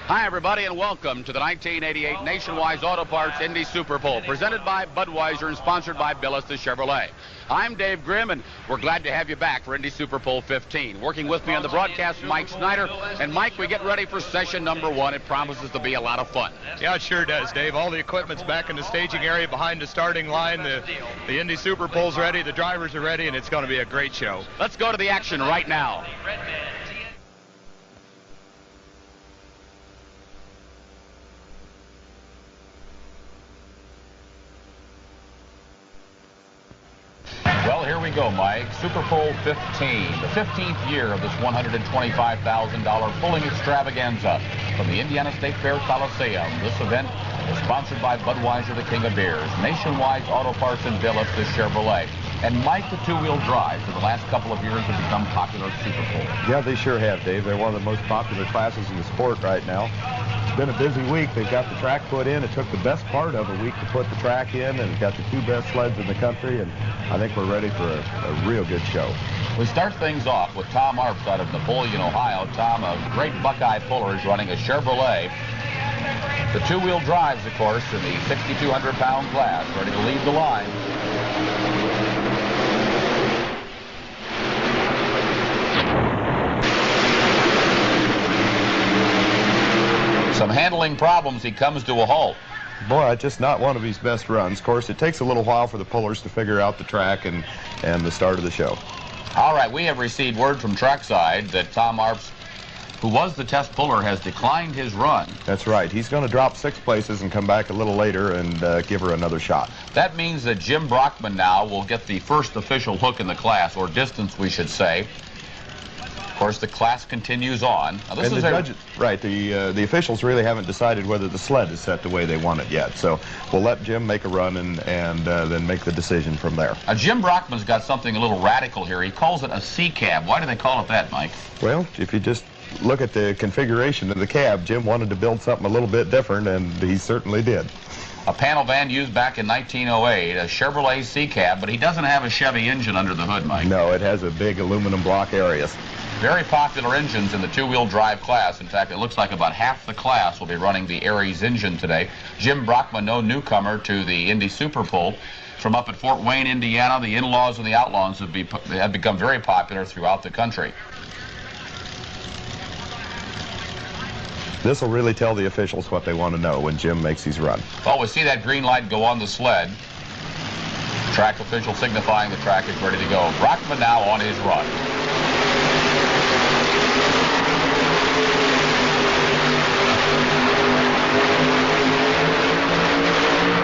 Hi, everybody, and welcome to the 1988 Nationwide Auto Parts Indy Super Bowl, presented by Budweiser and sponsored by Billis the Chevrolet. I'm Dave Grimm, and we're glad to have you back for Indy Super Bowl 15. Working with me on the broadcast, Mike Snyder. And, Mike, we get ready for session number 1. It promises to be a lot of fun. Yeah, it sure does, Dave. All the equipment's back in the staging area behind the starting line. The Indy Super Bowl's ready, the drivers are ready, and it's going to be a great show. Let's go to the action right now. Well, here we go, Mike. Super Bowl 15, the 15th year of this $125,000 pulling extravaganza from the Indiana State Fair Coliseum. This event is sponsored by Budweiser, the King of Beers, Nationwide Auto Parts and Billis, the Chevrolet. And Mike, the two-wheel drives in the last couple of years have become popular at Super Bowl. Yeah, they sure have, Dave. They're one of the most popular classes in the sport right now. It's been a busy week. They've got the track put in. It took the best part of a week to put the track in, and got the two best sleds in the country, and I think we're ready for a real good show. We start things off with Tom Arps out of Napoleon, Ohio. Tom, a great Buckeye puller, is running a Chevrolet. The two-wheel drives, of course, in the 6,200-pound class, ready to lead the line. Some handling problems, he comes to a halt. Boy, it's just not one of his best runs. Of course, it takes a little while for the pullers to figure out the track and the start of the show. All right, we have received word from trackside that Tom Arps, who was the test puller, has declined his run. That's right. He's going to drop 6 places and come back a little later and give her another shot. That means that Jim Brockman now will get the first official hook in the class, or distance, we should say. Of course, the class continues on. Now, this and is the judges, right, the officials really haven't decided whether the sled is set the way they want it yet. So we'll let Jim make a run and then make the decision from there. Jim Brockman's got something a little radical here. He calls it a C-cab. Why do they call it that, Mike? Well, if you just look at the configuration of the cab, Jim wanted to build something a little bit different, and he certainly did. A panel van used back in 1908, a Chevrolet C-cab, but he doesn't have a Chevy engine under the hood, Mike. No, it has a big aluminum block Arius. Very popular engines in the two-wheel drive class. In fact, it looks like about half the class will be running the Aries engine today. Jim Brockman, no newcomer to the Indy Super Bowl. From up at Fort Wayne, Indiana, the in-laws and the outlaws have become very popular throughout the country. This will really tell the officials what they want to know when Jim makes his run. Well, we see that green light go on the sled. Track official signifying the track is ready to go. Brockman now on his run.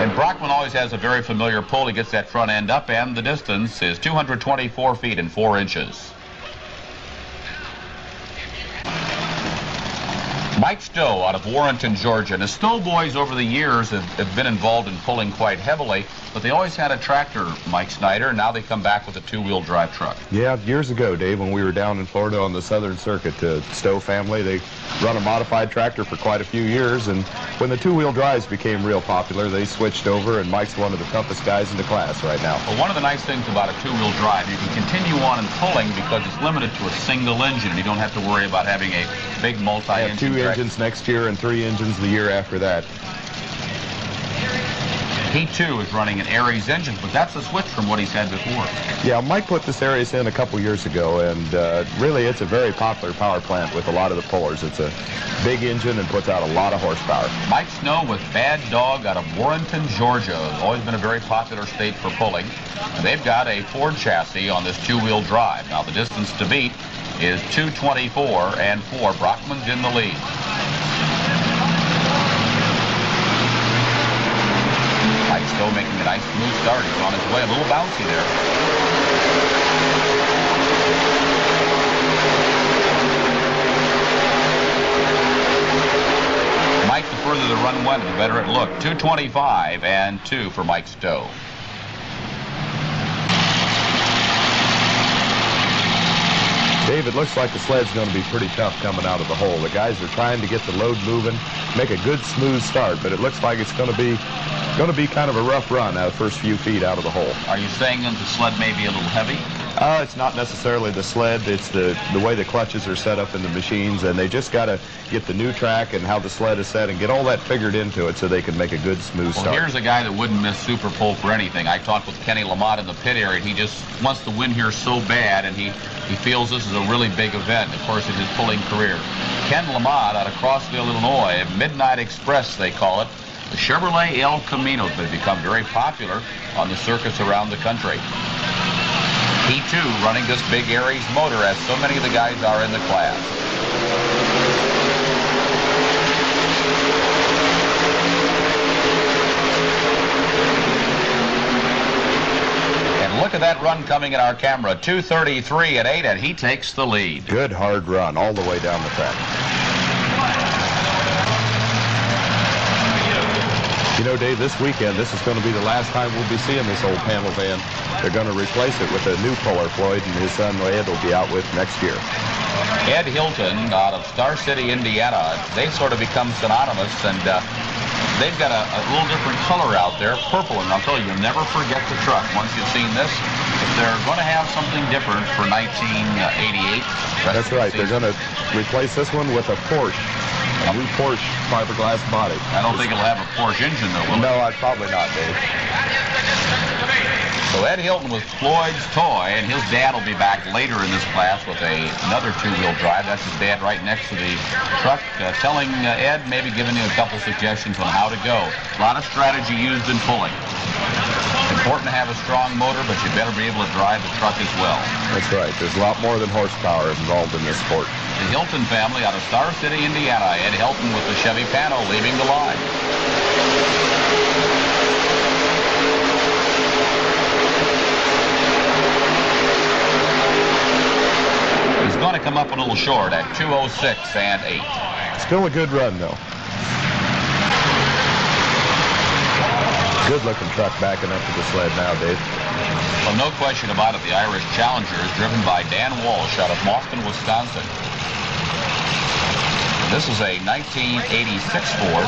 And Brockman always has a very familiar pull. He gets that front end up, and the distance is 224 feet and 4 inches. Mike Stowe out of Warrenton, Georgia. And the Stowe boys over the years have been involved in pulling quite heavily, but they always had a tractor, Mike Snyder, and now they come back with a two-wheel drive truck. Yeah, years ago, Dave, when we were down in Florida on the Southern Circuit, the Stowe family, they run a modified tractor for quite a few years, and when the two-wheel drives became real popular, they switched over, and Mike's one of the toughest guys in the class right now. Well, one of the nice things about a two-wheel drive, you can continue on in pulling because it's limited to a single engine, and you don't have to worry about having a big multi-engine I have 2 engines next year and 3 engines the year after that. He, too, is running an Aries engine, but that's a switch from what he's had before. Yeah, Mike put this Aries in a couple years ago, and really it's a very popular power plant with a lot of the pullers. It's a big engine and puts out a lot of horsepower. Mike Snow with Bad Dog out of Warrenton, Georgia. It's always been a very popular state for pulling. And they've got a Ford chassis on this two-wheel drive. Now, the distance to beat is 224 and 4. Brockman's in the lead. Mike Stowe making a nice smooth start. He's on his way. A little bouncy there. Mike, the further the run went, the better it looked. 225 and 2 for Mike Stowe. Dave, it looks like the sled's going to be pretty tough coming out of the hole. The guys are trying to get the load moving, make a good smooth start, but it looks like it's going to be kind of a rough run out the first few feet out of the hole. Are you saying that the sled may be a little heavy? It's not necessarily the sled. It's the way the clutches are set up in the machines, and they just got to get the new track and how the sled is set and get all that figured into it so they can make a good, smooth start. Well, here's a guy that wouldn't miss Super Pole for anything. I talked with Kenny Lamott in the pit area, and he just wants to win here so bad, and he feels this is a really big event, of course, in his pulling career. Ken Lamott out of Crossville, Illinois, Midnight Express, they call it. The Chevrolet El Camino has become very popular on the circuits around the country. He, too, running this big Aries motor, as so many of the guys are in the class. And look at that run coming in our camera, 2:33 at 8, and he takes the lead. Good, hard run all the way down the track. You know, Dave, this weekend, this is going to be the last time we'll be seeing this old panel van. They're going to replace it with a new puller Floyd, and his son Ed will be out with next year. Ed Hilton out of Star City, Indiana. They sort of become synonymous, and they've got a little different color out there, purple, and I'll tell you, you'll never forget the truck once you've seen this. If they're going to have something different for 1988. That's right. They're going to replace this one with a Porsche. A new Porsche fiberglass body. I don't think it'll have a Porsche engine, though, will it? No, probably not, Dave. So Ed Hilton with Floyd's toy, and his dad will be back later in this class with another two-wheel drive. That's his dad right next to the truck, telling Ed, maybe giving him a couple suggestions on how to go. A lot of strategy used in pulling. It's important to have a strong motor, but you better be able to drive the truck as well. That's right. There's a lot more than horsepower involved in this sport. The Hilton family out of Star City, Indiana. Ed Hilton with the Chevy Pano leaving the line. He's going to come up a little short at 2:06 and 8. Still a good run, though. Good-looking truck backing up to the sled now, Dave. Well, no question about it, the Irish Challenger is driven by Dan Walsh out of Mauston, Wisconsin. This is a 1986 Ford.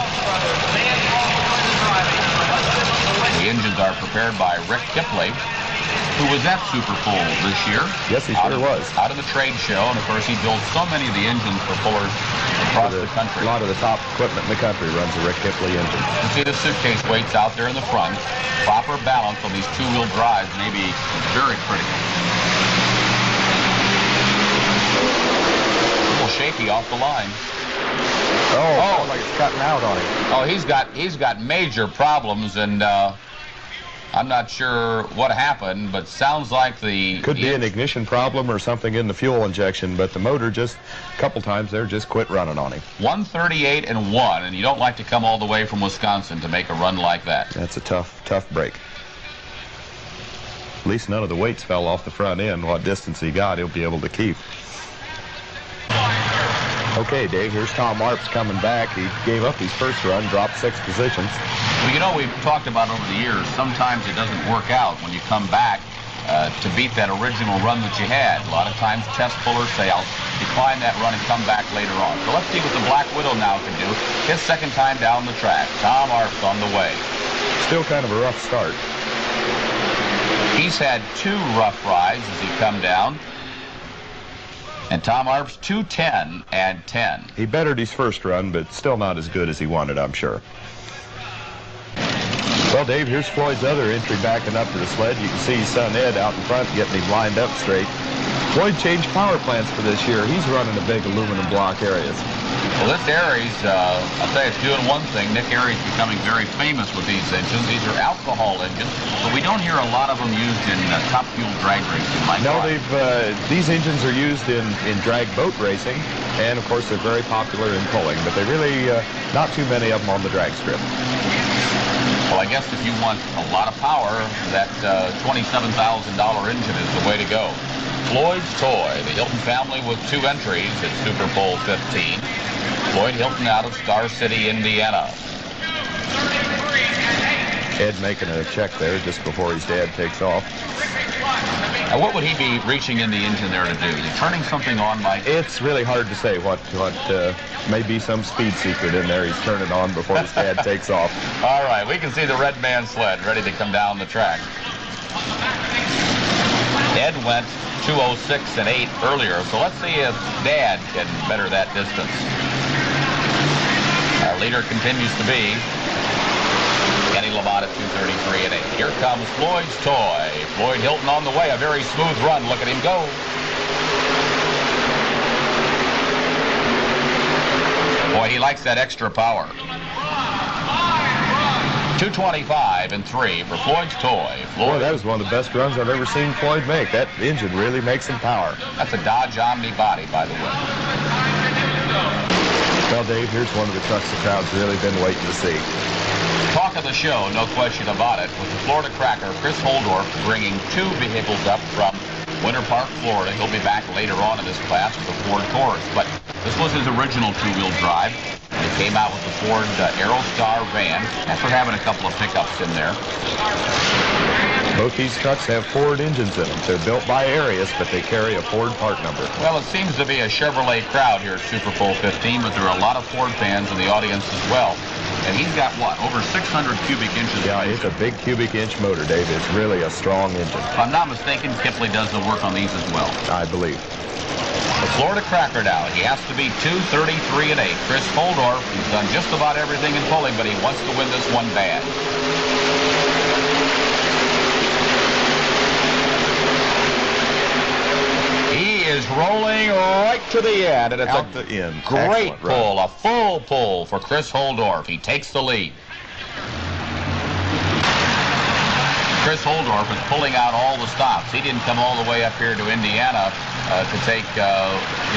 The engines are prepared by Rick Kipley, who was at Super Pole this year. Yes, he sure was. Out of the trade show, and of course he builds so many of the engines for pullers across the country. A lot of the top equipment in the country runs a Rick Kipley engine. You see the suitcase weights out there in the front. Proper balance on these two-wheel drives may be very critical. A little shaky off the line. Oh, like it's cutting out on him. Oh, he's got major problems, and I'm not sure what happened, but sounds like could be an ignition problem or something in the fuel injection, but the motor just a couple times there just quit running on him. 1:38 and 1, and you don't like to come all the way from Wisconsin to make a run like that. That's a tough break. At least none of the weights fell off the front end. What distance he got, he'll be able to keep. Okay, Dave, here's Tom Arps coming back. He gave up his first run, dropped 6 positions. Well, you know, we've talked about over the years, sometimes it doesn't work out when you come back to beat that original run that you had. A lot of times test pullers say, I'll decline that run and come back later on. So let's see what the Black Widow now can do. His second time down the track. Tom Arps on the way. Still kind of a rough start. He's had 2 rough rides as he come down. And Tom Arps, 2:10 and 10. He bettered his first run, but still not as good as he wanted, I'm sure. Well, Dave, here's Floyd's other entry backing up to the sled. You can see his son Ed out in front getting him lined up straight. Floyd changed power plants for this year. He's running the big aluminum block Aries. Well, this Aries, I'll tell you, it's doing one thing. Nick Aries is becoming very famous with these engines. These are alcohol engines, but we don't hear a lot of them used in top fuel drag racing. No, these engines are used in drag boat racing, and of course they're very popular in pulling, but they really, not too many of them on the drag strip. Well, I guess if you want a lot of power, that $27,000 engine is the way to go. Floyd's toy, the Hilton family with 2 entries at Super Bowl 15. Floyd Hilton out of Star City, Indiana. Ed making a check there just before his dad takes off. Now, what would he be reaching in the engine there to do? Is he turning something on, Mike? It's really hard to say what may be some speed secret in there he's turning on before his dad takes off. All right, we can see the red man sled ready to come down the track. Ed went 2:06 and 8 earlier, so let's see if Dad can better that distance. Our leader continues to be Kenny Lamont at 2:33 and 8. Here comes Floyd's toy. Floyd Hilton on the way. A very smooth run. Look at him go. Boy, he likes that extra power. 2:25 and 3 for Floyd's toy. Boy, that was one of the best runs I've ever seen Floyd make. That engine really makes some power. That's a Dodge Omni body, by the way. Well, Dave, here's one of the trucks the crowd's really been waiting to see. Talk of the show, no question about it, with the Florida Cracker, Chris Holdorf, bringing 2 vehicles up from Winter Park, Florida. He'll be back later on in this class with the Ford Taurus, but this was his original 2-wheel drive. He came out with the Ford Aerostar van after having a couple of pickups in there. Both these trucks have Ford engines in them. They're built by Arius, but they carry a Ford part number. Well, it seems to be a Chevrolet crowd here at Super Bowl 15, but there are a lot of Ford fans in the audience as well. And he's got, what, over 600 cubic inches? Yeah, it's a big cubic inch motor, Dave. It's really a strong engine. If I'm not mistaken, Kipley does the work on these as well. I believe. The Florida Cracker now. He has to be 2:33 and 8. Chris Holdorf, he's done just about everything in pulling, but he wants to win this one bad. He is rolling right to the end, and it's Out a the end. great Excellent pull, run. a full pull for Chris Holdorf. He takes the lead. Chris Holdorf is pulling out all the stops. He didn't come all the way up here to Indiana to take,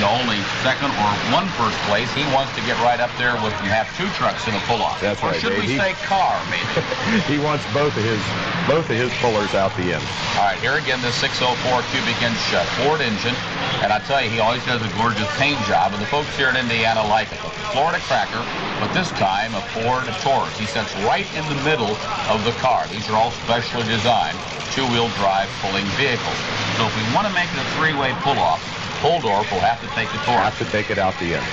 only second or one first place. He wants to get right up there with and have 2 trucks in a pull-off. That's or right, should Dave. we say car, maybe? He wants both of his pullers out the end. All right, here again, the 604 cubic inch Ford engine. And I tell you, he always does a gorgeous paint job, and the folks here in Indiana like it. The Florida Cracker, but this time a Ford Taurus. He sits right in the middle of the car. These are all specially designed 2-wheel drive pulling vehicles. So if we want to make it a 3-way pull-off, Holdorf will have to take the Taurus. Have to take it out the end.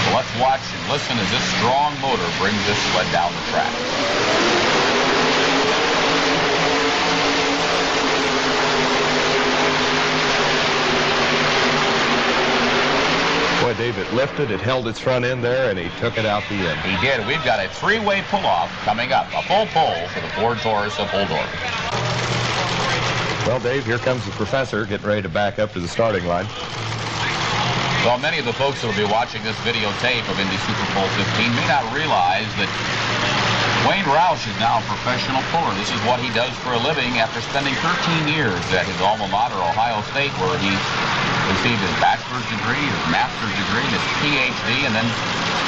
So let's watch and listen as this strong motor brings this sled down the track. Boy, Dave, it lifted, it held its front end there, and he took it out the end. He did. We've got a 3-way pull-off coming up. A full pull for the Ford Taurus of Holdorf. Well, Dave, here comes the professor getting ready to back up to the starting line. Well, many of the folks that will be watching this videotape of Indy Super Bowl 15 may not realize that Wayne Roush is now a professional puller. This is what he does for a living after spending 13 years at his alma mater, Ohio State, where he received his bachelor's degree, his master's degree, and his PhD, and then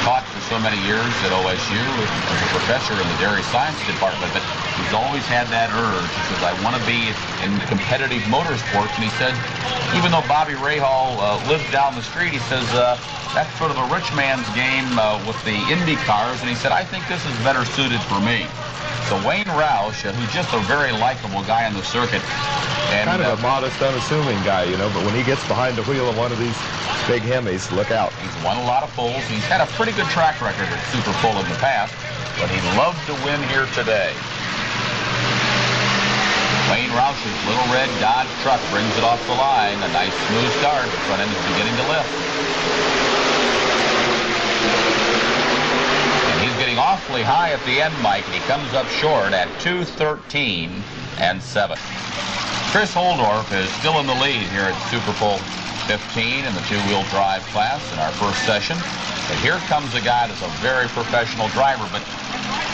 taught for so many years at OSU as a professor in the dairy science department. But he's always had that urge. He says, I want to be in competitive motorsports. And he said, even though Bobby Rahal lives down the street, he says, that's sort of a rich man's game with the Indy cars. And he said, I think this is better suited for me. So Wayne Roush, who's just a very likable guy on the circuit. And, kind of a modest, unassuming guy, but when he gets behind the wheel of one of these big Hemis, look out. He's won a lot of pulls. He's had a pretty good track record at Super Bowl in the past, but he'd love to win here today. Wayne Roush's little red Dodge truck brings it off the line. A nice smooth start. The front end is beginning to lift. And he's getting awfully high at the end, Mike, and he comes up short at 2:13 and 7. Chris Holdorf is still in the lead here at Super Bowl 15 in the 2-wheel drive class in our first session. And here comes a guy that's a very professional driver, but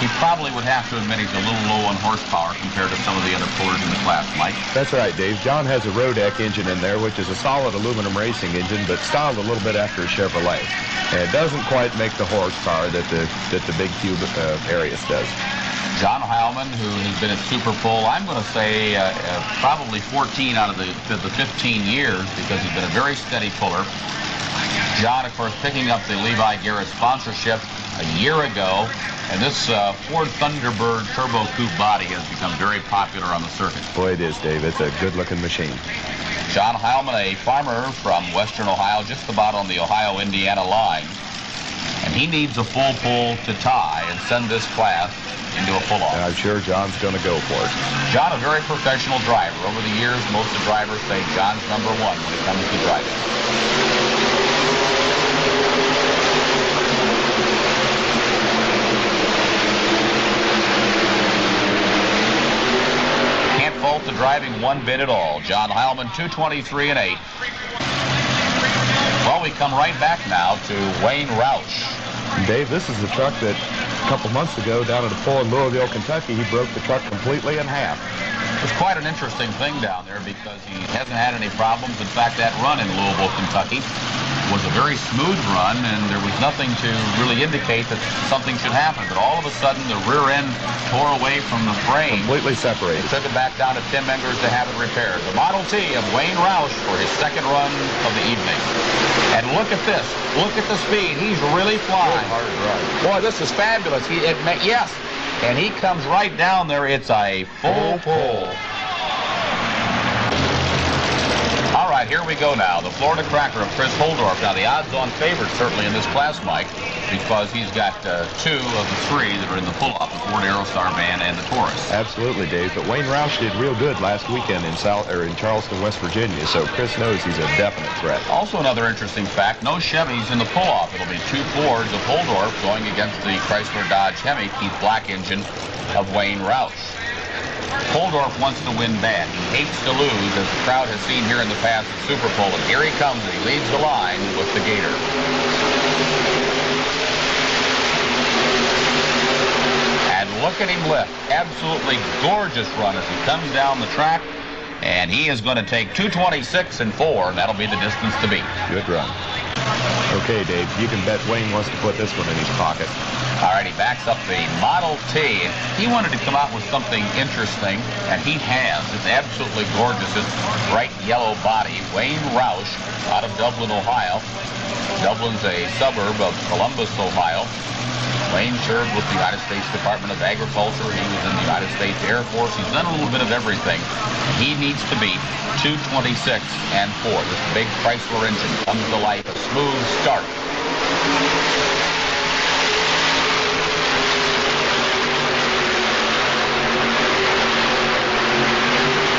he probably would have to admit he's a little low on horsepower compared to some of the other pullers in the class, Mike. That's right, Dave. John has a Rodeck engine in there, which is a solid aluminum racing engine, but styled a little bit after a Chevrolet. And it doesn't quite make the horsepower that the big cube Arius does. John Hileman, who has been at Super Bowl, I'm going to say probably 14 out of the 15 years, because he's been a very steady puller. John, of course, picking up the Levi Garrett sponsorship a year ago, and this Ford Thunderbird Turbo Coupe body has become very popular on the circuit. Boy, it is, Dave. It's a good-looking machine. John Hileman, a farmer from western Ohio, just about on the Ohio-Indiana line. And he needs a full pull to tie and send this class into a pull-off. And I'm sure John's going to go for it. John, a very professional driver. Over the years, most of the drivers say John's #1 when it comes to driving. Can't fault the driving one bit at all. John Hileman, 2:23 and 8. Well, we come right back now to Wayne Roush. Dave, this is the truck that a couple months ago down at a pull in Louisville, Kentucky, he broke the truck completely in half. It's quite an interesting thing down there because he hasn't had any problems. In fact, that run in Louisville, Kentucky was a very smooth run, and there was nothing to really indicate that something should happen. But all of a sudden, the rear end tore away from the frame. Completely separated. They took it back down to Tim Engers to have it repaired. The Model T of Wayne Roush for his second run of the evening. And look at this. Look at the speed. He's really flying. Hard run. Boy, this is fabulous. Yes. And he comes right down there. It's a full pull. All right, here we go now. The Florida Cracker of Chris Holdorf. Now, the odds-on favorite certainly in this class, Mike, because he's got 2 of the 3 that are in the pull-off, the Ford Aerostar van and the Taurus. Absolutely, Dave. But Wayne Roush did real good last weekend in Charleston, West Virginia, so Chris knows he's a definite threat. Also another interesting fact, no Chevys in the pull-off. It'll be 2 Fords of Holdorf going against the Chrysler Dodge Hemi Keith Black engine of Wayne Roush. Holdorf wants to win bad. He hates to lose, as the crowd has seen here in the past at Super Bowl. And here he comes, and he leads the line with the Gator. And look at him lift. Absolutely gorgeous run as he comes down the track. And he is going to take 2:26 and 4, and that'll be the distance to beat. Good run. Okay, Dave, you can bet Wayne wants to put this one in his pocket. All right, he backs up the Model T. He wanted to come out with something interesting, and he has. It's absolutely gorgeous. It's bright yellow body. Wayne Roush out of Dublin, Ohio. Dublin's a suburb of Columbus, Ohio. Wayne served with the United States Department of Agriculture. He was in the United States Air Force. He's done a little bit of everything. He needs to beat 2:26 and 4. This big Chrysler engine comes to life. A smooth start.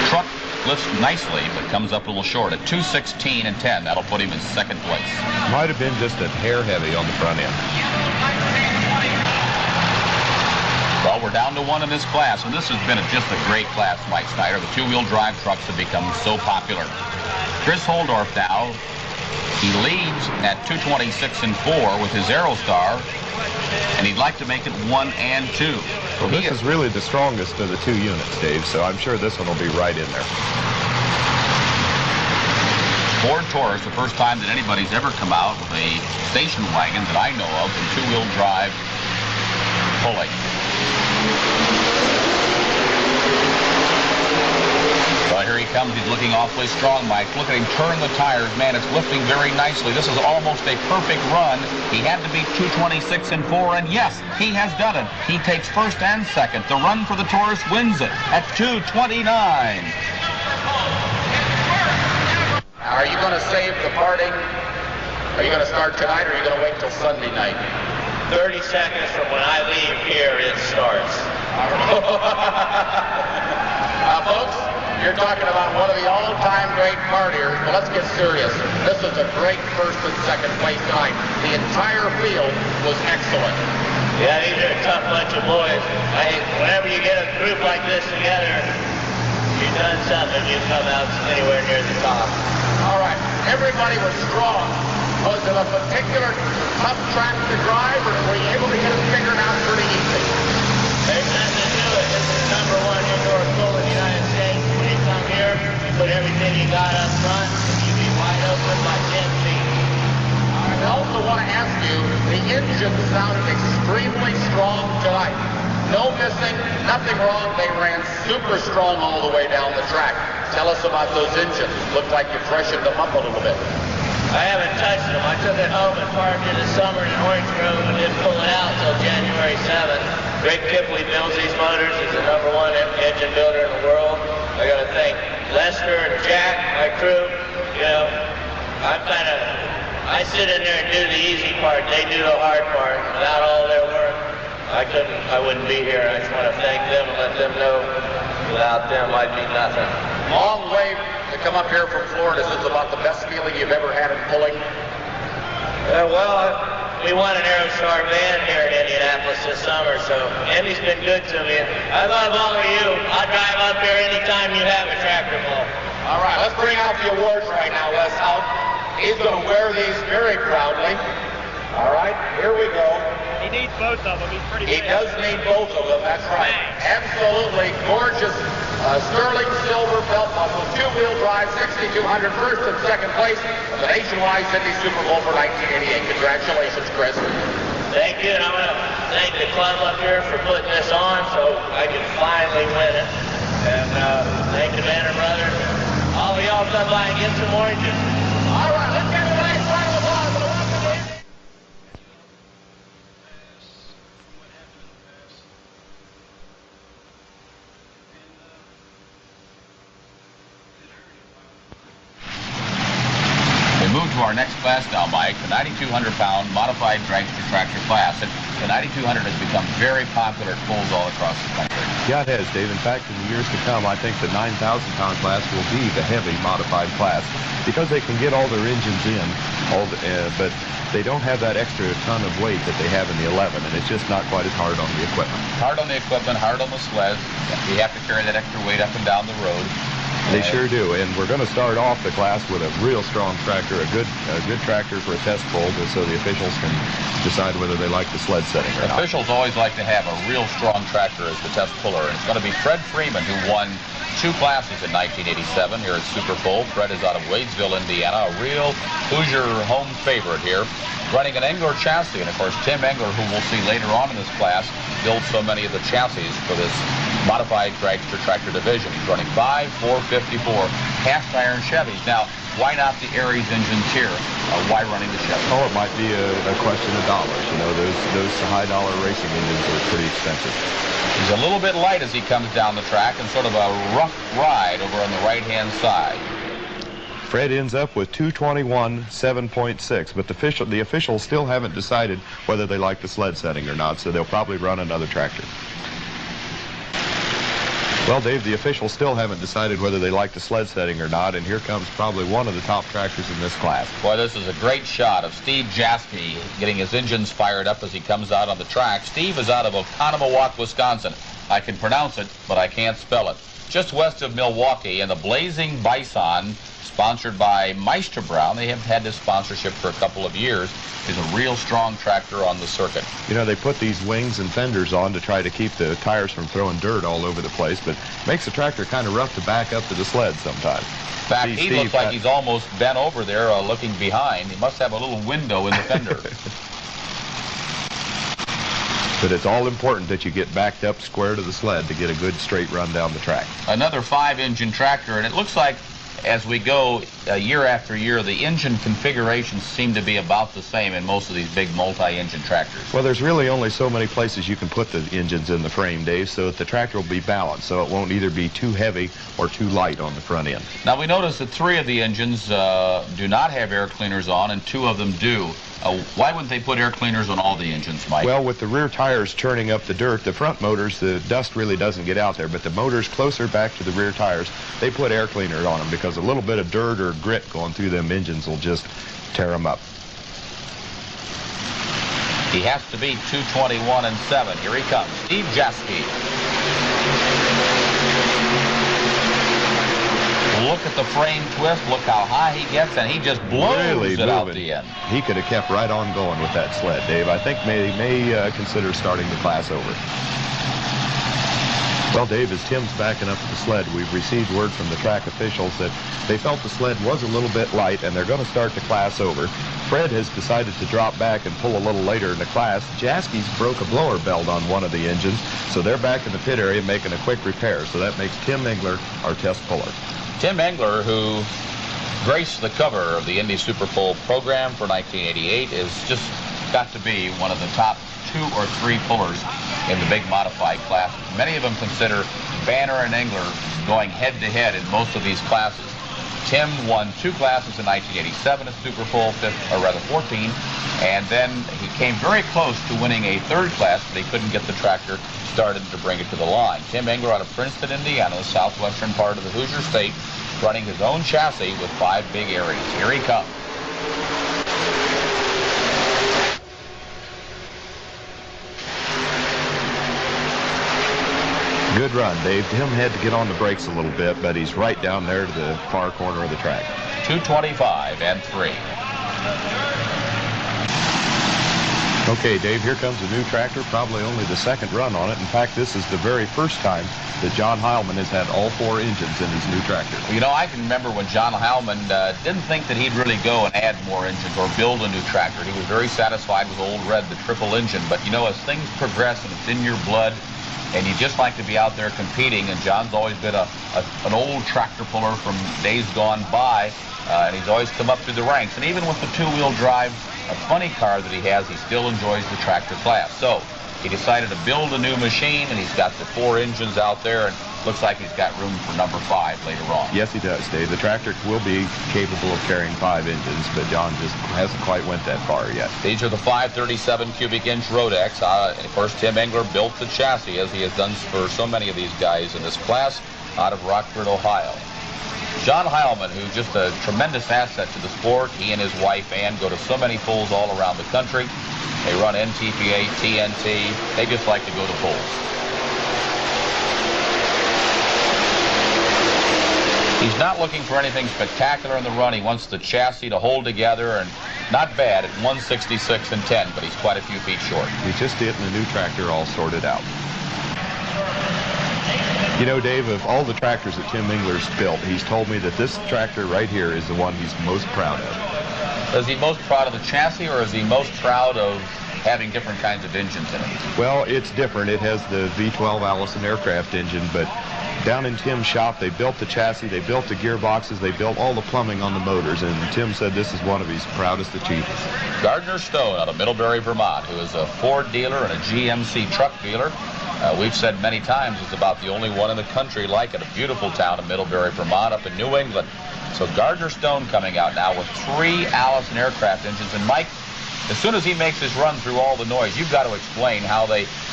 Truck lifts nicely, but comes up a little short at 2:16 and 10. That'll put him in second place. Might have been just a hair heavy on the front end. Well, we're down to 1 in this class, and this has been just a great class, Mike Snyder. The 2-wheel drive trucks have become so popular. Chris Holdorf now, he leads at 2:26 and 4 with his Aerostar, and he'd like to make it 1 and 2. Well, this is really the strongest of the 2 units, Dave, so I'm sure this one will be right in there. Ford Taurus, the first time that anybody's ever come out with a station wagon that I know of in 2-wheel drive pulling. Well, here he comes. He's looking awfully strong, Mike. Look at him turn the tires. Man, it's lifting very nicely. This is almost a perfect run. He had to beat 2:26 and 4, and yes, he has done it. He takes first and second. The run for the Taurus wins it at 2:29. Are you going to save the parting? Are you going to start tonight, or are you going to wait till Sunday night? 30 seconds from when I leave here, it starts. Folks, you're talking about one of the all-time great partiers, but let's get serious. This is a great first and second place tonight. The entire field was excellent. Yeah, these are a tough bunch of boys. Whenever you get a group like this together, you've done something. You come out anywhere near the top. All right, everybody was strong. Was it a particular tough track to drive, or were you able to get it figured out pretty easy? There's nothing to it. This is #1 indoor pool in the United States. When you come here, you put everything you got up front, and you be wide open by 10 feet. I also want to ask you, the engine sounded extremely strong tonight. No missing, nothing wrong. They ran super strong all the way down the track. Tell us about those engines. Looked like you freshened them up a little bit. I haven't touched them. I took it home and parked it this summer in Orange Grove and didn't pull it out until January 7th. Rick Kipley builds these motors. He's the #1 engine builder in the world. I got to thank Lester and Jack, my crew. You know, I'm kind of I sit in there and do the easy part. They do the hard part. Without all their work, I wouldn't be here. I just want to thank them and let them know without them I'd be nothing. Long way to come up here from Florida. Is this about the best feeling you've ever had in pulling? Well, we won an Aerostar band here in Indianapolis this summer, so Andy's been good to me. I love all of you. I'll drive up here anytime you have a tractor pull. All right, let's bring out the awards right now, Wes. He's going to wear these very proudly. All right, here we go. He needs both of them. He's pretty He does need both of them, that's right. Absolutely gorgeous sterling silver belt buckle, two-wheel drive, 6200, first and second place of the Nationwide Indy Super Bowl for 1988. Congratulations, Chris. Thank you, and I want to thank the club up here for putting this on so I can finally win it. And thank the Banter brothers. All of y'all come by and get some oranges. All right, let's get a nice round of applause for the West of Indy. Move to our next class now, Mike, the 9,200-pound modified dragster tractor class. And the 9,200 has become very popular at pulls all across the country. Yeah, it has, Dave. In fact, in the years to come, I think the 9,000-pound class will be the heavy modified class because they can get all their engines in, but they don't have that extra ton of weight that they have in the 11, and it's just not quite as hard on the equipment. Hard on the equipment, hard on the sled. You have to carry that extra weight up and down the road. They sure do, and we're going to start off the class with a real strong tractor, a good tractor for a test pull, so the officials can decide whether they like the sled setting or not. Officials always like to have a real strong tractor as the test puller. It's going to be Fred Freeman, who won 2 classes in 1987 here at Super Bowl. Fred is out of Wadesville, Indiana, a real Hoosier home favorite here, running an Engler chassis. And of course, Tim Engler, who we'll see later on in this class, builds so many of the chassis for this modified dragster tractor division. He's running 5 454 cast iron Chevys. Now, why not the Aries engines here? Why running the Chevy? Oh, it might be a question of dollars. You know, those high-dollar racing engines are pretty expensive. He's a little bit light as he comes down the track and sort of a rough ride over on the right-hand side. Fred ends up with 221 7.6, but the officials still haven't decided whether they like the sled setting or not, so they'll probably run another tractor. Well, Dave, the officials still haven't decided whether they like the sled setting or not, and here comes probably one of the top tractors in this class. Boy, this is a great shot of Steve Jaske getting his engines fired up as he comes out on the track. Steve is out of Oconomowoc, Wisconsin. I can pronounce it, but I can't spell it. Just west of Milwaukee, and the Blazing Bison, sponsored by Meister Brown. They have had this sponsorship for a couple of years. Is a real strong tractor on the circuit. You know, they put these wings and fenders on to try to keep the tires from throwing dirt all over the place, but makes the tractor kind of rough to back up to the sled sometimes. In fact, he looks like he's almost bent over there looking behind. He must have a little window in the fender. But it's all important that you get backed up square to the sled to get a good straight run down the track. Another 5-engine tractor, and it looks like as we go year after year, the engine configurations seem to be about the same in most of these big multi-engine tractors. Well, there's really only so many places you can put the engines in the frame, Dave, so that the tractor will be balanced, so it won't either be too heavy or too light on the front end. Now, we notice that 3 of the engines do not have air cleaners on, and 2 of them do. Why wouldn't they put air cleaners on all the engines, Mike? Well, with the rear tires churning up the dirt, the front motors, the dust really doesn't get out there, but the motors closer back to the rear tires, they put air cleaners on them because a little bit of dirt or grit going through them engines will just tear them up. He has to beat 221 and 7. Here he comes, Steve Jaske. Look at the frame twist. Look how high he gets, and he just blows it out the end. He could have kept right on going with that sled, Dave. I think may consider starting the class over. Well, Dave, as Tim's backing up the sled, we've received word from the track officials that they felt the sled was a little bit light, and they're going to start the class over. Fred has decided to drop back and pull a little later in the class. Jaske's broke a blower belt on one of the engines, so they're back in the pit area making a quick repair. So that makes Tim Engler our test puller. Tim Engler, who graced the cover of the Indy Super Bowl program for 1988, is just got to be one of the top 2 or 3 pullers in the big modified classes. Many of them consider Banter and Engler going head-to-head in most of these classes. Tim won 2 classes in 1987 at Super Bowl 14, and then he came very close to winning a 3rd class, but he couldn't get the tractor started to bring it to the line. Tim Engler out of Princeton, Indiana, the southwestern part of the Hoosier State, running his own chassis with 5 big Aries. Here he comes. Good run, Dave. Tim had to get on the brakes a little bit, but he's right down there to the far corner of the track. 225 and 3. Okay, Dave, here comes a new tractor, probably only the 2nd run on it. In fact, this is the very first time that John Hileman has had all 4 engines in his new tractor. Well, you know, I can remember when John Hileman didn't think that he'd really go and add more engines or build a new tractor. He was very satisfied with Old Red, the triple engine. But, you know, as things progress and it's in your blood, and you just like to be out there competing, and John's always been an old tractor puller from days gone by, and he's always come up through the ranks. And even with the 2-wheel drive, a funny car that he has, he still enjoys the tractor class. So he decided to build a new machine, and he's got the 4 engines out there, and looks like he's got room for number 5 later on. Yes, he does, Dave. The tractor will be capable of carrying 5 engines, but John just hasn't quite went that far yet. These are the 537 cubic inch Rodex. Of course, Tim Engler built the chassis, as he has done for so many of these guys in this class, out of Rockford, Ohio. John Hileman, who's just a tremendous asset to the sport. He and his wife, Ann, go to so many pulls all around the country. They run NTPA, TNT. They just like to go to pulls. He's not looking for anything spectacular in the run. He wants the chassis to hold together, and not bad at 166 and 10, but he's quite a few feet short. He's just getting the new tractor all sorted out. You know, Dave, of all the tractors that Tim Engler's built, he's told me that this tractor right here is the one he's most proud of. Is he most proud of the chassis, or is he most proud of having different kinds of engines in it? Well, it's different. It has the V12 Allison aircraft engine, but down in Tim's shop, they built the chassis, they built the gearboxes, they built all the plumbing on the motors, and Tim said this is one of his proudest achievements. Gardner Stowe out of Middlebury, Vermont, who is a Ford dealer and a GMC truck dealer. We've said many times it's about the only one in the country like it. A beautiful town of Middlebury, Vermont, up in New England. So Gardner Stone coming out now with 3 Allison aircraft engines. And Mike, as soon as he makes his run through all the noise, you've got to explain how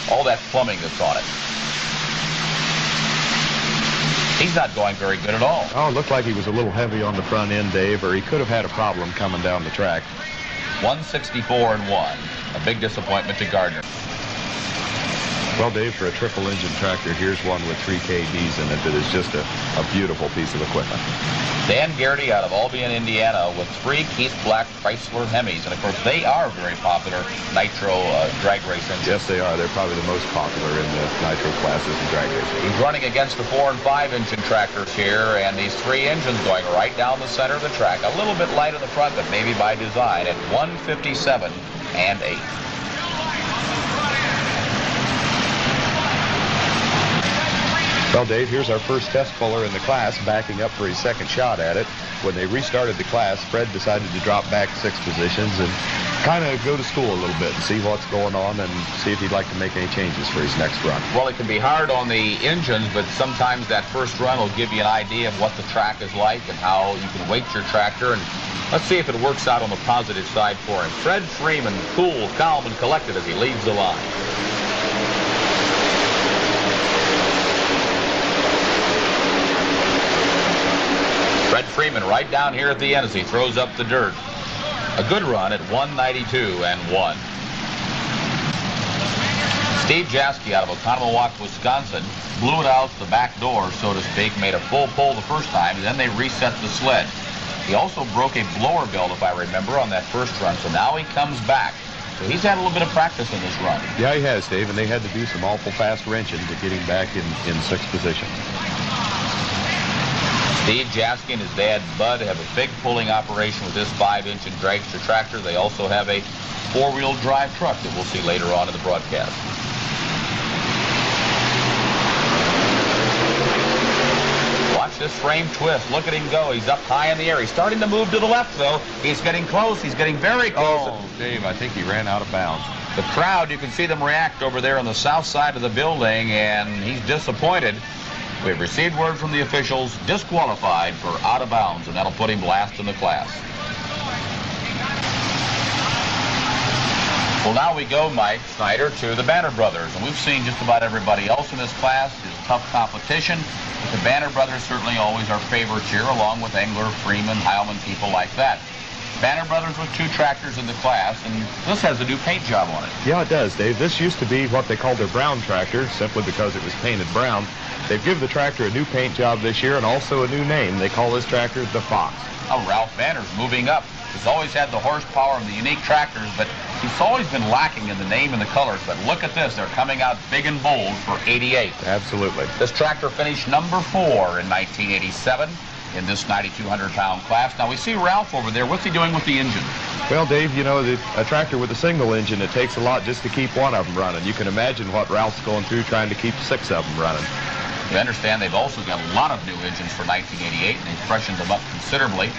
all that plumbing that's on it. He's not going very good at all. Oh, it looked like he was a little heavy on the front end, Dave, or he could have had a problem coming down the track. 164 and 1. A big disappointment to Gardner. Well, Dave, for a triple engine tractor, here's one with 3 KDs in it that is just a beautiful piece of equipment. Dan Garrity out of Olean, Indiana, with 3 Keith Black Chrysler Hemis. And, of course, they are very popular nitro drag race engines. Yes, they are. They're probably the most popular in the nitro classes and drag racing. He's running against the 4 and 5 engine tractors here, and these 3 engines going right down the center of the track. A little bit light in the front, but maybe by design, at 157 and 8. Well, Dave, here's our first test puller in the class backing up for his 2nd shot at it. When they restarted the class, Fred decided to drop back 6 positions and kind of go to school a little bit and see what's going on and see if he'd like to make any changes for his next run. Well, it can be hard on the engines, but sometimes that first run will give you an idea of what the track is like and how you can weight your tractor. And let's see if it works out on the positive side for him. Fred Freeman, cool, calm, and collected as he leads the line. Fred Freeman right down here at the end as he throws up the dirt. A good run at 192 and 1. Steve Jaski out of Oconomowoc, Wisconsin, blew it out the back door, so to speak, made a full pull the first time, and then they reset the sled. He also broke a blower belt, if I remember, on that first run, so now he comes back. So he's had a little bit of practice in this run. Yeah, he has, Dave, and they had to do some awful fast wrenching to get him back in 6th position. Steve Jaski and his dad, Bud, have a big pulling operation with this 5-engine dragster tractor. They also have a 4-wheel drive truck that we'll see later on in the broadcast. Watch this frame twist. Look at him go. He's up high in the air. He's starting to move to the left, though. He's getting close. He's getting very close. Oh, Dave, I think he ran out of bounds. The crowd, you can see them react over there on the south side of the building, and he's disappointed. We've received word from the officials, disqualified for out of bounds, and that'll put him last in the class. Well, now we go, Mike Snyder, to the Banter brothers, and we've seen just about everybody else in this class. It's tough competition, but the Banter brothers certainly always our favorites here, along with Engler, Freeman, Hileman, people like that. Banter brothers with 2 tractors in the class, and this has a new paint job on it. Yeah, it does, Dave. This used to be what they called their brown tractor, simply because it was painted brown. They've given the tractor a new paint job this year and also a new name. They call this tractor the Fox. Oh, Ralph Banter's moving up. He's always had the horsepower and the unique tractors, but he's always been lacking in the name and the colors. But look at this. They're coming out big and bold for 88. Absolutely. This tractor finished number 4 in 1987 in this 9,200-pound class. Now, we see Ralph over there. What's he doing with the engine? Well, Dave, you know, a tractor with a single engine, it takes a lot just to keep one of them running. You can imagine what Ralph's going through trying to keep 6 of them running. You understand they've also got a lot of new engines for 1988, and they've freshened them up considerably.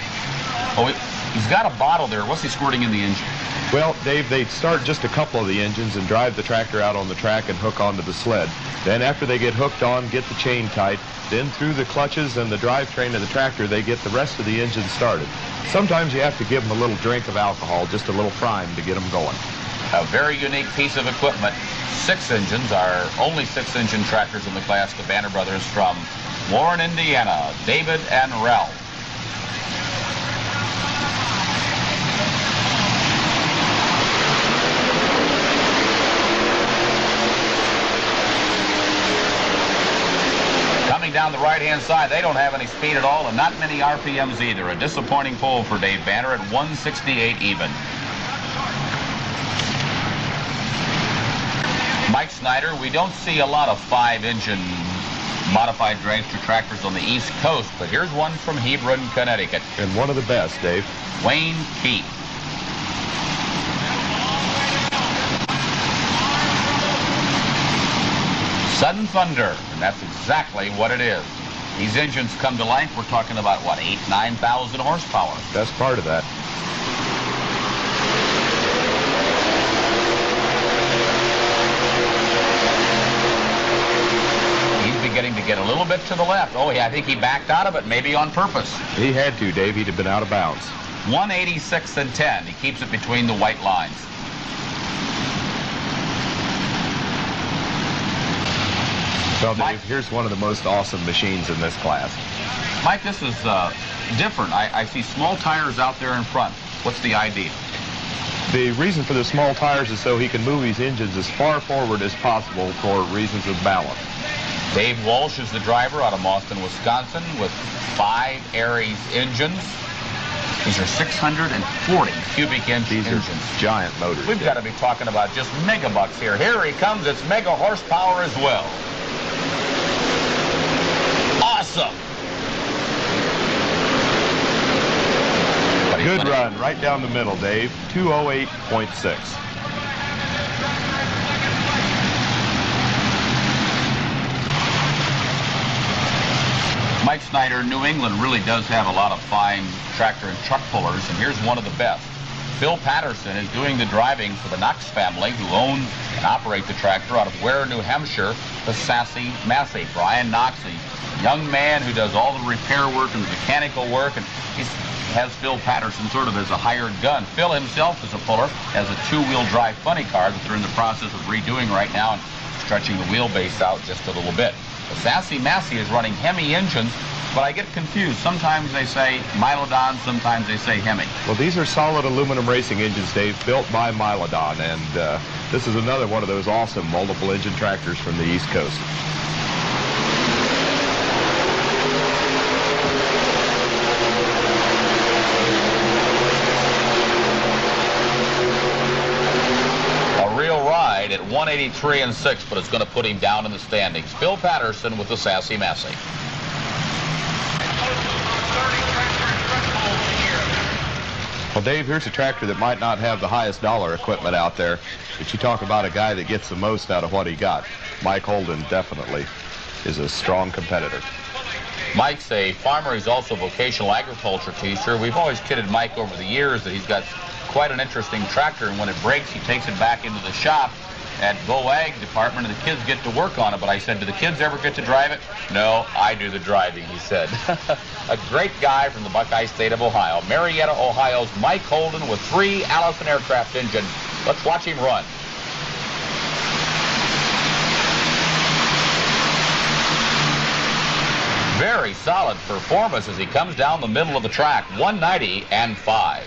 Oh, he's got a bottle there. What's he squirting in the engine? Well, Dave, they start just a couple of the engines and drive the tractor out on the track and hook onto the sled. Then after they get hooked on, get the chain tight, then through the clutches and the drivetrain of the tractor, they get the rest of the engine started. Sometimes you have to give them a little drink of alcohol, just a little prime to get them going. A very unique piece of equipment. 6 engines, our only 6-engine tractors in the class, the Banter brothers from Warren, Indiana, David and Ralph. Coming down the right-hand side, they don't have any speed at all and not many RPMs either. A disappointing pull for Dave Banter at 168 even. Mike Snyder, we don't see a lot of 5-engine modified dragster tractors on the East Coast, but here's one from Hebron, Connecticut. And one of the best, Dave. Wayne Keith. Sudden thunder, and that's exactly what it is. These engines come to life, we're talking about, what, 8,000, 9,000 horsepower? That's part of that. Beginning to get a little bit to the left. Oh, yeah, I think he backed out of it, maybe on purpose. He had to, Dave. He'd have been out of bounds. 186 and 10. He keeps it between the white lines. Well, Dave, here's one of the most awesome machines in this class. Mike, this is different. I see small tires out there in front. What's the idea? The reason for the small tires is so he can move his engines as far forward as possible for reasons of balance. Dave Walsh is the driver out of Mauston, Wisconsin, with 5 Aries engines. These are 640 cubic inch engines. Are giant motors. We've got to be talking about just megabucks here. Here he comes. It's mega horsepower as well. Awesome. Good run right down the middle, Dave. 208.6. Mike Snyder, New England really does have a lot of fine tractor and truck pullers, and here's one of the best. Phil Patterson is doing the driving for the Knox family, who owns and operate the tractor out of Ware, New Hampshire, the Sassy Massey. Brian Knox, a young man who does all the repair work and the mechanical work, and he has Phil Patterson sort of as a hired gun. Phil himself is a puller, has a 2-wheel drive funny car that they're in the process of redoing right now and stretching the wheelbase out just a little bit. The Sassy Massey is running Hemi engines, but I get confused. Sometimes they say Milodon, sometimes they say Hemi. Well, these are solid aluminum racing engines, Dave, built by Milodon, and this is another one of those awesome multiple engine tractors from the East Coast. At 183 and 6, but it's going to put him down in the standings. Phil Patterson with the Sassy Massey. Well, Dave, here's a tractor that might not have the highest dollar equipment out there, but you talk about a guy that gets the most out of what he got. Mike Holden definitely is a strong competitor. Mike's a farmer. He's also a vocational agriculture teacher. We've always kidded Mike over the years that he's got quite an interesting tractor, and when it breaks, he takes it back into the shop. at Go Ag department, and the kids get to work on it. But I said, do the kids ever get to drive it? No, I do the driving, he said. A great guy from the Buckeye State of Ohio. Marietta, Ohio's Mike Holden with 3 Allison aircraft engine. Let's watch him run. Very solid performance as he comes down the middle of the track, 190 and 5.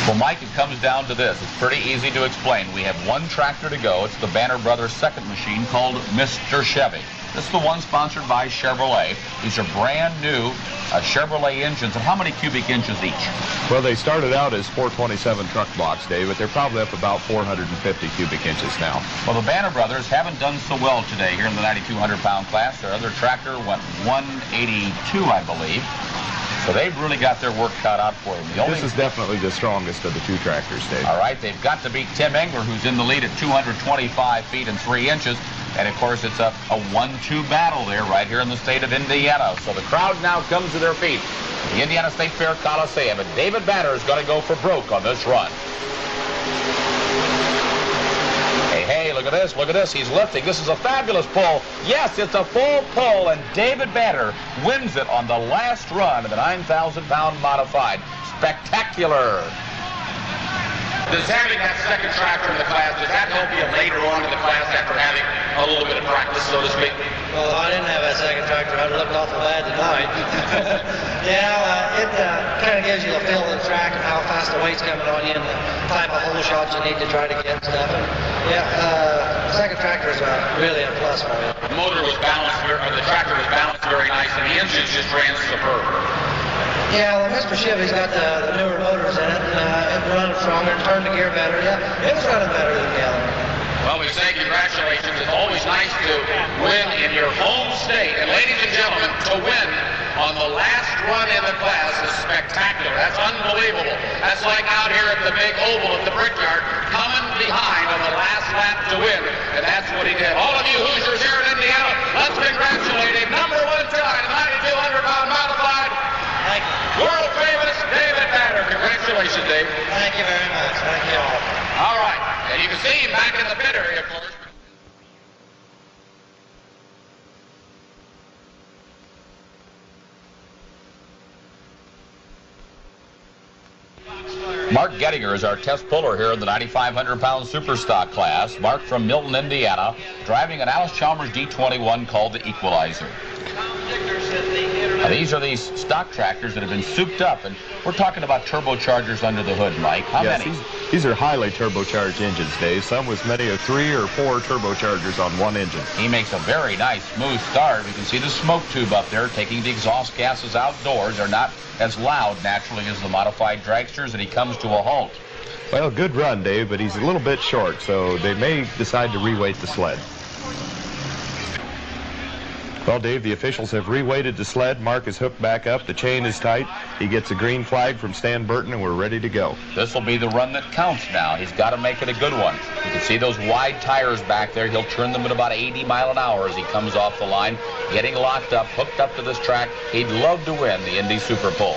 Well, Mike, it comes down to this. It's pretty easy to explain. We have one tractor to go. It's the Banter Brothers' second machine called Mr. Chevy. This is the one sponsored by Chevrolet. These are brand new Chevrolet engines. And how many cubic inches each? Well, they started out as 427 truck blocks, Dave, but they're probably up about 450 cubic inches now. Well, the Banter Brothers haven't done so well today here in the 9,200-pound class. Their other tractor went 182, I believe. So they've really got their work cut out for them. This is definitely the strongest of the 2 tractors, Dave. All right, they've got to beat Tim Engler, who's in the lead at 225 feet and 3 inches. And, of course, it's a 1-2 battle there right here in the state of Indiana. So the crowd now comes to their feet. The Indiana State Fair Coliseum. And David Banter is going to go for broke on this run. Hey, look at this, look at this. He's lifting. This is a fabulous pull. Yes, it's a full pull, and David Banter wins it on the last run of the 9,000-pound modified. Spectacular. Does having that second tractor in the class, does that help you later on in the class after having a little bit of practice, so to speak? Well, if I didn't have that second tractor, I'd look awful bad tonight. It kind of gives you a feel of the track and how fast the weight's coming on you and the type of hole shots you need to try to get and stuff. And, the second tractor is really a plus for me. The motor was balanced, or the tractor was balanced very nice, and the engine just ran superb. Yeah, well, Mr. Chevy's got the newer motors in it, and it runs stronger, turned the gear better. Yeah, it was running better than the other one. Well, we say congratulations. It's always nice to win in your home state. And ladies and gentlemen, to win on the last run in the class is spectacular. That's unbelievable. That's like out here at the big oval at the Brickyard, coming behind on the last lap to win. And that's what he did. All of you Hoosiers here in Indiana, let's congratulate him. Number 1 time, 9,200-pound modified. Thank you. World famous David Banter. Congratulations, Dave. Thank you very much. Thank you all. All right. And you can see him back in the pit area, of course. Mark Gettinger is our test puller here in the 9,500-pound super stock class. Mark from Milton, Indiana, driving an Alice Chalmers D21 called the Equalizer. Now, these are these stock tractors that have been souped up, and we're talking about turbochargers under the hood, Mike. How many? These are highly turbocharged engines, Dave. Some with many of 3 or 4 turbochargers on one engine. He makes a very nice, smooth start. You can see the smoke tube up there taking the exhaust gases outdoors. They're not as loud, naturally, as the modified dragsters, and he comes to a halt. Well, good run, Dave, but he's a little bit short, so they may decide to reweight the sled. Well, Dave, the officials have reweighted the sled. Mark is hooked back up. The chain is tight. He gets a green flag from Stan Burton, and we're ready to go. This will be the run that counts now. He's got to make it a good one. You can see those wide tires back there. He'll turn them at about 80 miles an hour as he comes off the line, getting locked up, hooked up to this track. He'd love to win the Indy Super Bowl.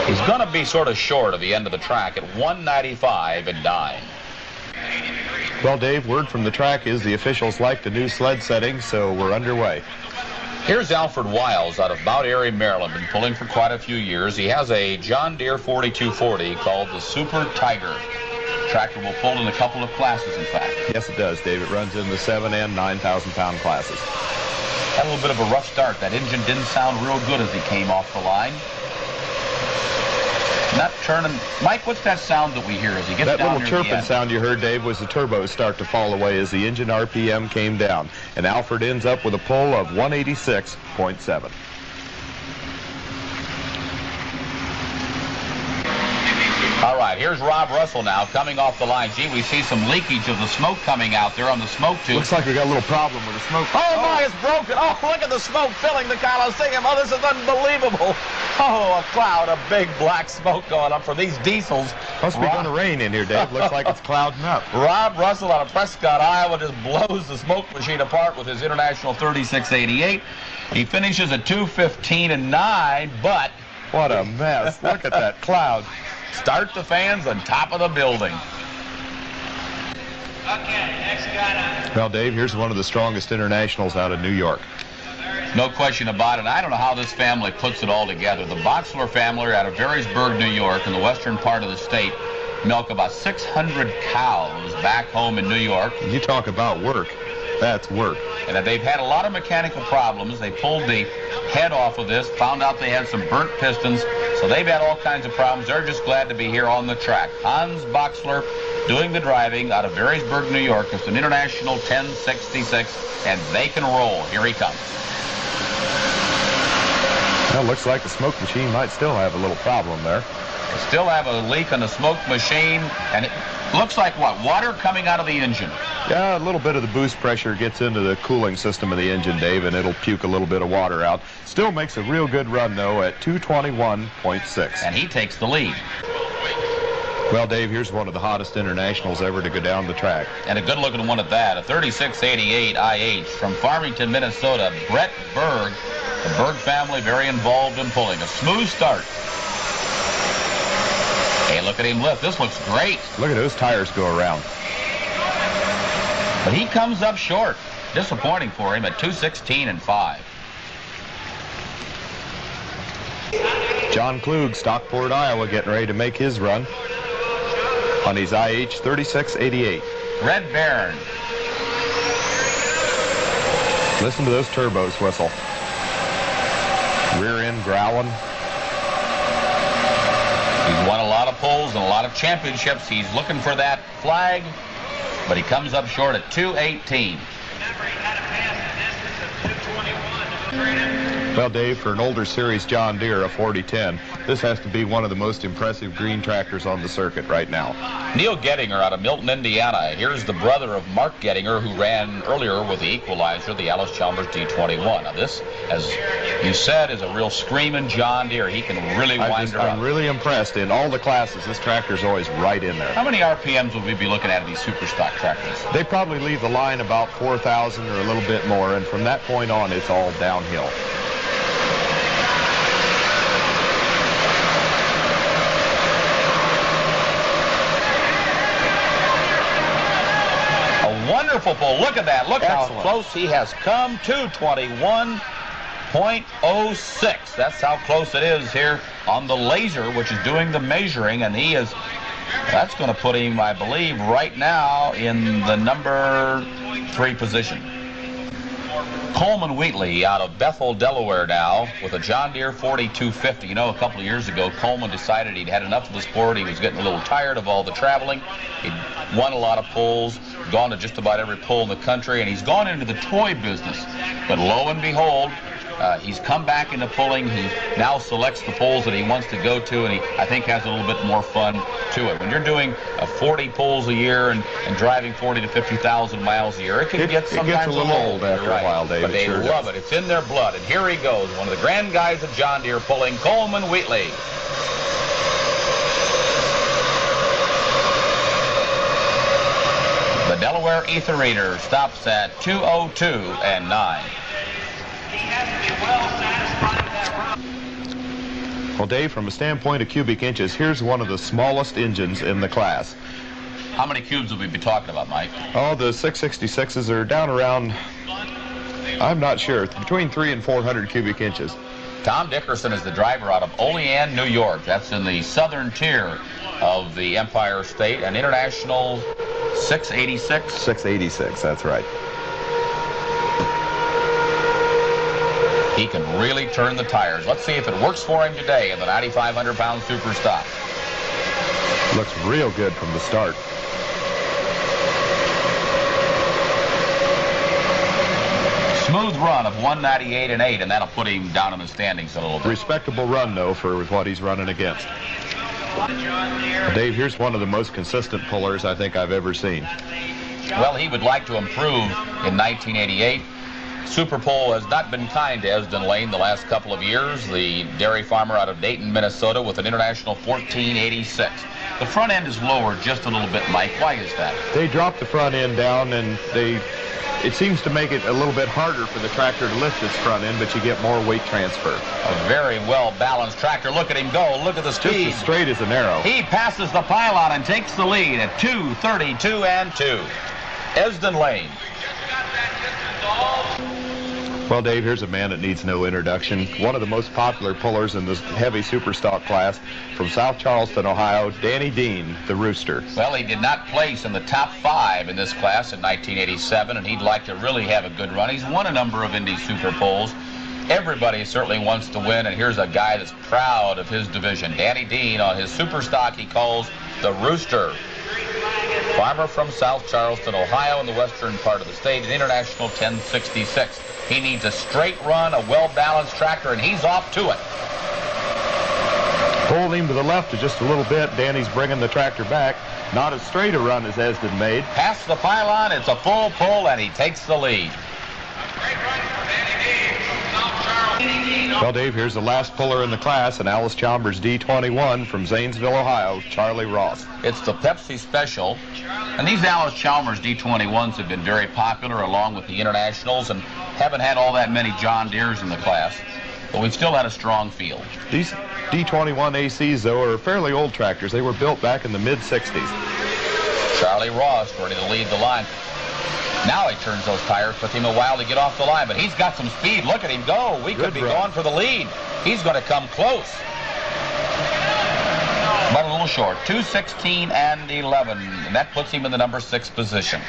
He's going to be sort of short of the end of the track at 195 and 9. Well, Dave, word from the track is the officials like the new sled setting, so we're underway. Here's Alfred Wiles out of Mount Airy, Maryland, been pulling for quite a few years. He has a John Deere 4240 called the Super Tiger. The tractor will pull in a couple of classes, in fact. Yes, it does, Dave. It runs in the 7 and 9,000-pound classes. Had a little bit of a rough start. That engine didn't sound real good as he came off the line. Not turning. Mike, what's that sound that we hear as he gets down? That little chirping sound you heard, Dave, was the turbos start to fall away as the engine RPM came down. And Alfred ends up with a pull of 186.7. All right. right, here's Rob Russell now coming off the line. Gee, we see some leakage of the smoke coming out there on the smoke tube. Looks like we got a little problem with the smoke. Oh, my, it's broken. Oh, look at the smoke filling the Coliseum. Oh, this is unbelievable. Oh, a cloud of big black smoke going up for these diesels. Must be going to rain in here, Dave. Looks like it's clouding up. Rob Russell out of Prescott, Iowa, just blows the smoke machine apart with his International 3688. He finishes at 2:15.9, but... What a mess. Look at that cloud. Start the fans on top of the building. Okay, next guy. Well, Dave, here's one of the strongest internationals out of New York. No question about it. I don't know how this family puts it all together. The Boxler family are out of Verysburg, New York, in the western part of the state. Milk about 600 cows back home in New York. You talk about work. That's work. And they've had a lot of mechanical problems. They pulled the head off of this, found out they had some burnt pistons, so they've had all kinds of problems. They're just glad to be here on the track. Hans Boxler doing the driving out of Verysburg, New York. It's an International 1066, and they can roll. Here he comes. Well, looks like the smoke machine might still have a little problem there. They still have a leak on the smoke machine, and it looks like what? Water coming out of the engine. Yeah, a little bit of the boost pressure gets into the cooling system of the engine, Dave, and it'll puke a little bit of water out. Still makes a real good run, though, at 2:21.6. And he takes the lead. Well, Dave, here's one of the hottest internationals ever to go down the track. And a good-looking one at that, a 3688 IH from Farmington, Minnesota, Brett Berg. The Berg family very involved in pulling. A smooth start. Hey, look at him lift. This looks great. Look at those tires go around. But he comes up short. Disappointing for him at 2:16.5. John Klug, Stockport, Iowa, getting ready to make his run on his IH 3688. Red Baron. Listen to those turbos whistle. Rear end growling. He's won a lot of pulls and a lot of championships. He's looking for that flag, but he comes up short at 2:18. Well, Dave, for an older series John Deere, a 4010, this has to be one of the most impressive green tractors on the circuit right now. Neil Gettinger out of Milton, Indiana. Here's the brother of Mark Gettinger, who ran earlier with the Equalizer, the Alice Chalmers D21. Now this, as you said, is a real screaming John Deere. He can really wind her up. I'm really impressed. In all the classes, this tractor's always right in there. How many RPMs would we be looking at in these super stock tractors? They probably leave the line about 4,000 or a little bit more, and from that point on, it's all downhill. Wonderful pull. Look at that. Look Excellent. how close he has come to 21.06. That's how close it is here on the laser, which is doing the measuring, and he is, that's going to put him, I believe, right now in the number 3 position. Coleman Wheatley out of Bethel, Delaware now with a John Deere 4250. You know, a couple of years ago, Coleman decided he'd had enough of the sport. He was getting a little tired of all the traveling. He'd won a lot of pulls, gone to just about every pull in the country, and he's gone into the toy business. But lo and behold, he's come back into pulling. He now selects the pulls that he wants to go to, and he, I think, has a little bit more fun to it. When you're doing 40 pulls a year and driving 40 to 50,000 miles a year, it can get sometimes it gets a little old after a while, Dave. But they love it. It's in their blood. And here he goes, one of the grand guys at John Deere pulling, Coleman Wheatley. The Delaware Ether Reader stops at 2:02.9. Well, Dave, from a standpoint of cubic inches, here's one of the smallest engines in the class. How many cubes will we be talking about, Mike? Oh, the 666s are down around, I'm not sure, between 300 and 400 cubic inches. Tom Dickerson is the driver out of Olean, New York. That's in the southern tier of the Empire State, an International 686. 686, that's right. He can really turn the tires. Let's see if it works for him today in the 9,500-pound super stock. Looks real good from the start. Smooth run of 198.8, and that'll put him down in the standings a little bit. Respectable run, though, for what he's running against. Dave, here's one of the most consistent pullers I think I've ever seen. Well, he would like to improve in 1988. Super Pull has not been kind to Esden Lehn the last couple of years. The dairy farmer out of Dayton, Minnesota, with an international 1486. The front end is lower just a little bit, Mike. Why is that? They dropped the front end down, and it seems to make it a little bit harder for the tractor to lift its front end, but you get more weight transfer. A very well-balanced tractor. Look at him go. Look at the speed. Just as straight as an arrow. He passes the pylon and takes the lead at 2:32 and 2. Esden Lehn. Well, Dave, here's a man that needs no introduction. One of the most popular pullers in this heavy superstock class from South Charleston, Ohio, Danny Dean, the Rooster. Well, he did not place in the top 5 in this class in 1987, and he'd like to really have a good run. He's won a number of Indy Super Pulls. Everybody certainly wants to win, and here's a guy that's proud of his division. Danny Dean on his superstock he calls the Rooster. Farmer from South Charleston, Ohio, in the western part of the state, an international 1066. He needs a straight run, a well-balanced tractor, and he's off to it. Pulled him to the left just a little bit. Danny's bringing the tractor back. Not as straight a run as Esden made. Past the pylon, it's a full pull, and he takes the lead. Well, Dave, here's the last puller in the class, an Alice Chalmers D21 from Zanesville, Ohio, Charlie Ross. It's the Pepsi Special, and these Alice Chalmers D21s have been very popular along with the internationals and haven't had all that many John Deeres in the class, but we've still had a strong field. These D21 ACs, though, are fairly old tractors. They were built back in the mid-60s. Charlie Ross ready to lead the line. Now he turns those tires, puts him a while to get off the line, but he's got some speed. Look at him go. We could be going for the lead. He's going to come close. But a little short. 2:16 and 11, and that puts him in the number 6 position.